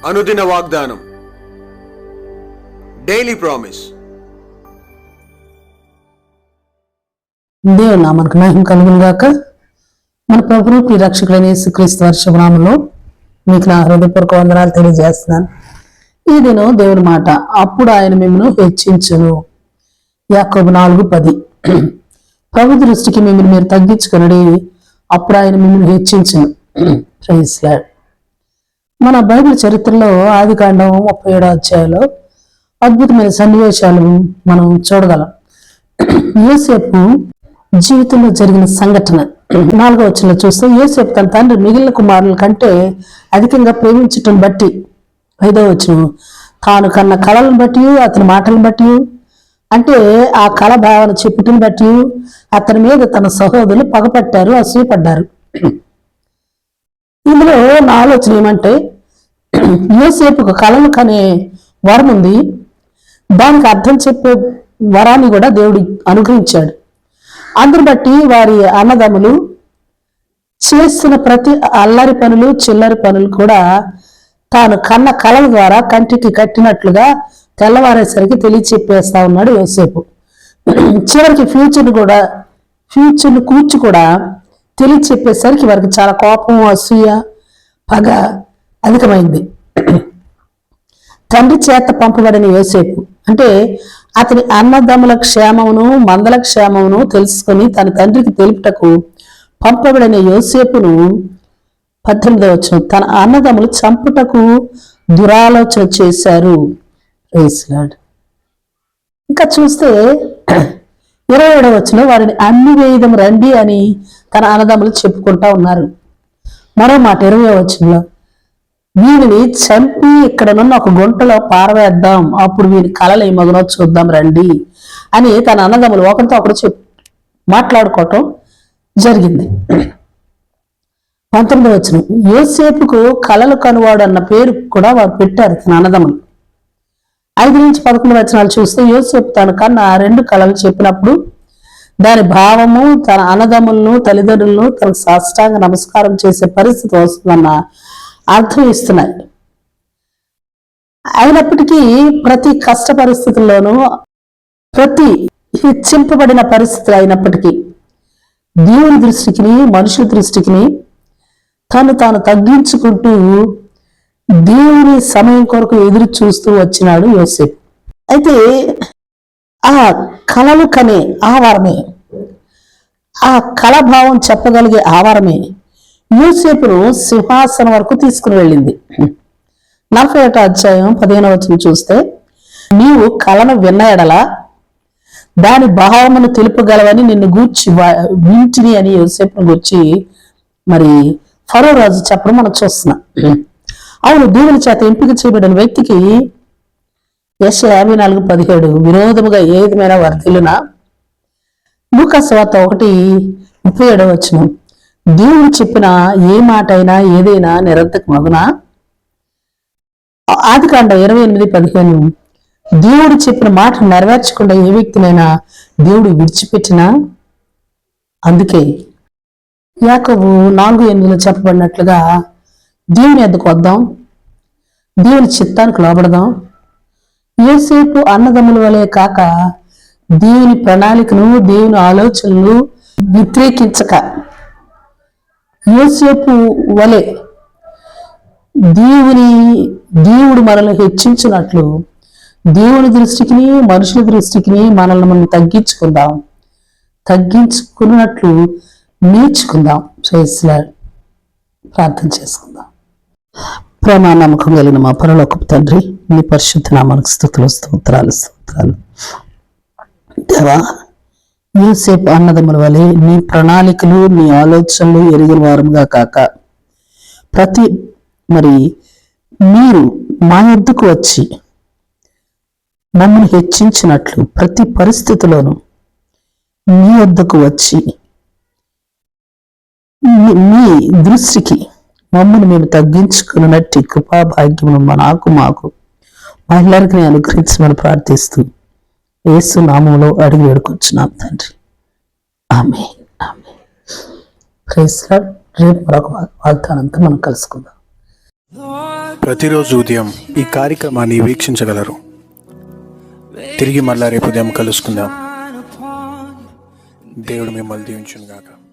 అనుదిన వాగ్దానం, daily promise. దేవుని నామానికి మహిమ కలుగును గాక. మన ప్రభువు ప్రియ రక్షకుడైన యేసుక్రీస్తు వారి శుభనామములో మీకు నా హృదయపూర్వక వందనాలు తెలియజేస్తున్నాను. ఈ దినం దేవుని మాట, అప్పుడు ఆయన మిమ్మల్ని హెచ్చించును. యాకోబు 4:10. ప్రభు దృష్టికి మిమ్మల్ని మీరు తగ్గించుకొనుడి, అప్పుడు ఆయన మిమ్మల్ని హెచ్చించును. Praise lord. మన బైబిల్ చరిత్రలో ఆదికాండం 37వ అధ్యాయంలో అద్భుతమైన సన్నివేశాలు మనం చూడగలం. యోసేపు జీవితంలో జరిగిన సంఘటన 4వ వచనంలో చూస్తే, యోసేపు తన తండ్రి మిగిలిన కుమారుల కంటే అధికంగా ప్రేమించటం బట్టి, 5వ వచనం, తాను కన్న కళలను బట్టి, అతని మాటలను బట్టి, అంటే ఆ కళ భావన చెప్పుటను బట్టి అతని మీద తన సహోదరులు పగపట్టారు, అసూయపడ్డారు. ఇందులో నా ఆలోచన ఏమంటే, యోసేపుకు కళలు కనే వరం ఉంది, దానికి అర్థం చెప్పే వరాన్ని కూడా దేవుడు అనుగ్రహించాడు. అందుని బట్టి వారి అన్నదమ్ములు చేస్తున్న ప్రతి అల్లరి పనులు, చిల్లరి పనులు కూడా తాను కన్న కళల ద్వారా కంటికి కట్టినట్లుగా తెల్లవారేసరికి తెలియచెప్పేస్తా ఉన్నాడు యోసేపు. చివరికి ఫ్యూచర్ను కూర్చి కూడా తెలియచెప్పేసరికి వారికి చాలా కోపం, అసూయ, పగ అధికమైంది. తండ్రి చేత పంపబడిన యోసేపు అంటే అతని అన్నదమ్ముల క్షేమమును, మందల క్షేమమును తెలుసుకొని తన తండ్రికి తెలుపుటకు పంపబడిన యోసేపును 18వ వచనం, తన అన్నదమ్ములు చంపుటకు దురాలోచన చేశారు. Praise lord. ఇంకా చూస్తే 27వ వచనం, వారిని అన్ని వేయుదం రండి అని తన అన్నదమ్ములు చెప్పుకుంటా ఉన్నారు. మరో మాట 20వ వచనంలో, వీరిని చంపి ఇక్కడనున్న ఒక గుంటలో పారవేద్దాం, అప్పుడు వీరి కళలు ఏమగునో చూద్దాం రండి అని తన అన్నదమ్ములు ఒకరితో ఒకరు మాట్లాడుకోవటం జరిగింది. 19వ వచనం, యోసేపుకు కళలు కనువాడు అన్న పేరు కూడా వారు పెట్టారు తన అన్నదమ్ములు. 5 నుంచి 11 వచనాలు చూస్తే, యోసేపు తన కన్నా 2 కళలు చెప్పినప్పుడు దాని భావము తన అన్నదమ్ములను, తల్లిదండ్రులను తనకు సాష్టాంగ నమస్కారం చేసే పరిస్థితి వస్తుందన్న అర్థం ఇస్తున్నాయి. అయినప్పటికీ ప్రతి కష్ట పరిస్థితుల్లోనూ, ప్రతి హెచ్చింపబడిన పరిస్థితులు అయినప్పటికీ దేవుని దృష్టికి, మనుషుల దృష్టికి తాను తగ్గించుకుంటూ దేవుని సమయం కొరకు ఎదురు చూస్తూ వచ్చినాడు యోసేపు. అయితే ఆ కళలు కనే ఆవారమే, ఆ కళాభావం చెప్పగలిగే ఆవారమే యోసేపును సింహాసనం వరకు తీసుకుని వెళ్ళింది. 41వ అధ్యాయం 15వ వచనం చూస్తే, నీవు కళను విన్న ఎడల దాని భావమును తెలుపగలవని నిన్ను గూర్చి వింటిని అని యోసేపును గూర్చి మరి ఫరో రాజు చెప్పడం మనం చూస్తున్నాం. అవును, దేవుని చేత ఎంపిక చేయబడిన వ్యక్తికి యెషయా 54:17 విరోధముగా ఏ విధమైన వర్ధిల్లునా. లూకా సువార్త 1:37 వచనం, దేవుడు చెప్పిన ఏ మాట అయినా ఏదైనా నిరర్థకమగునా. ఆదికాండం 28:15 దేవుడు చెప్పిన మాట నెరవేర్చకుండా ఏ వ్యక్తినైనా దేవుడు విడిచిపెట్టినా. అందుకే యాకోబు 4:8 చెప్పబడినట్లుగా దేవుని ఎద్దకు వద్దాం, దేవుని చిత్తానికి లోబడదాం. యోసేపు అన్నదమ్ముల వలె కాక దేవుని ప్రణాళికను, దేవుని ఆలోచనలు వ్యతిరేకించక యోసేపు వలె దేవుడు మనల్ని హెచ్చించినట్లు దేవుని దృష్టికి, మనుషుల దృష్టికి మనల్ని మనం తగ్గించుకున్నట్లు నేర్చుకుందాం. ప్రార్థన చేసుకుందాం. ప్రేమ నమ్మకం కలిగిన మా పరలోకపు తండ్రి, నీ పరిశుద్ధ నామానికి స్తుతులు, స్తోత్రాలు. దేవా, యోసేపు అన్నదమ్ముల వలె నీ ప్రణాళికలు, నీ ఆలోచనలు ఎరిగిన వారంగా కాక మీరు మా యొద్దకు వచ్చి మమ్మల్ని హెచ్చించినట్లు ప్రతి పరిస్థితిలోనూ మీ వద్దకు వచ్చి మీ దృష్టికి మమ్మల్ని మేము తగ్గించుకున్నట్టు కృపా భాగ్యము మాకు మా అందరికీ అనుగ్రహించమని ప్రార్థిస్తూ యేసు నామములో అడిగి వేడుకొచ్చున్నాం తండ్రి. ఆమేన్. Praise lord. రేపు మరొక వాగ్దానంతో మనం కలుసుకుందాం. ప్రతిరోజు ఉదయం ఈ కార్యక్రమాన్ని వీక్షించగలరు. తిరిగి మళ్ళా రేపు ఉదయం కలుసుకుందాం. దేవుడు మిమ్మల్ని దీవించును గాక.